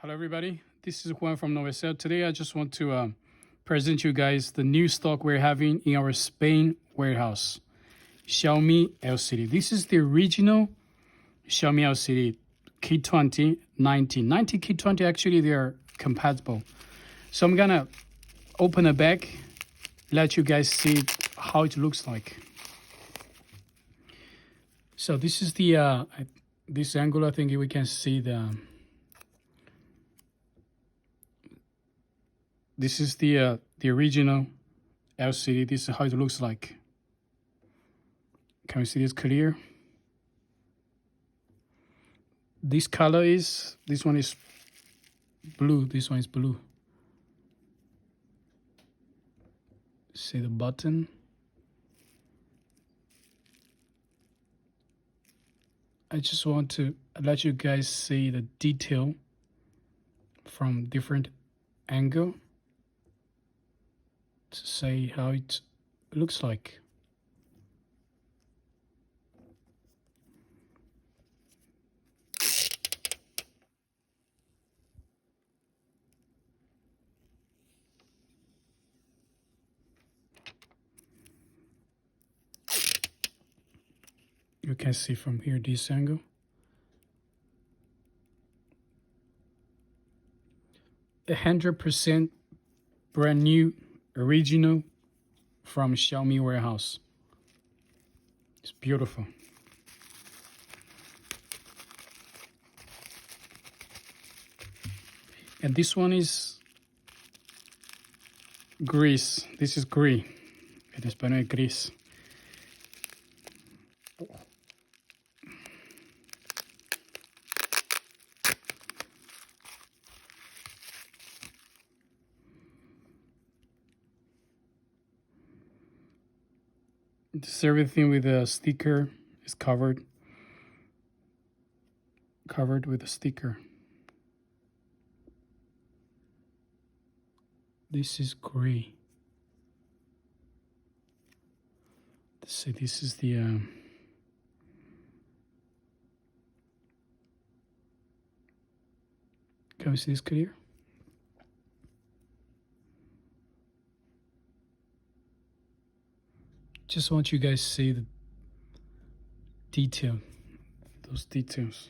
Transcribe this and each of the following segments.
Hello everybody, this is Juan from Novecel. Today I just want to present you guys the new stock we're having in our Spain warehouse. XIAOMI LCD. This is the original XIAOMI LCD K20, 90 K20. Actually they are compatible. So I'm gonna open the back, let you guys see how it looks like. So this is the this angle. I think we can see this is the original LCD. This is how it looks like. Can we see this clear? This color is, this one is blue, this one is blue. See the button? I just want to let you guys see the detail from different angle to say how it looks like. You can see from here this angle. 100% brand new, original from XIAOMI warehouse. It's beautiful. And this one is gris. This is gris. En español es gris. This everything with a sticker is covered with a sticker. This is gray. So this is the can we see this clear? Just want you guys to see the detail, those details.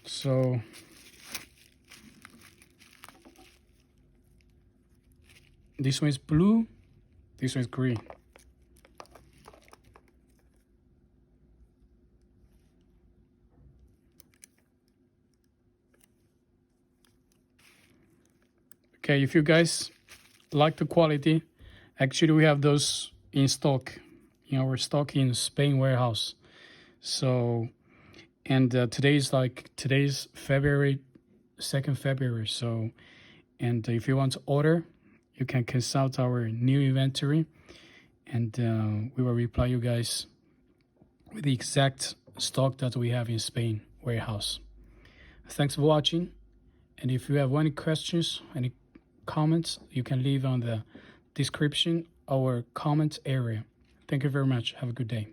So this one is blue, this one is green. Okay, if you guys like the quality, actually we have those in stock, in our stock in Spain warehouse. So, and today's February, 2nd February. So, and if you want to order, you can consult our new inventory, and we will reply you guys with the exact stock that we have in Spain warehouse. Thanks for watching, and if you have any questions, any comments, you can leave on the description or comment area. Thank you very much. Have a good day.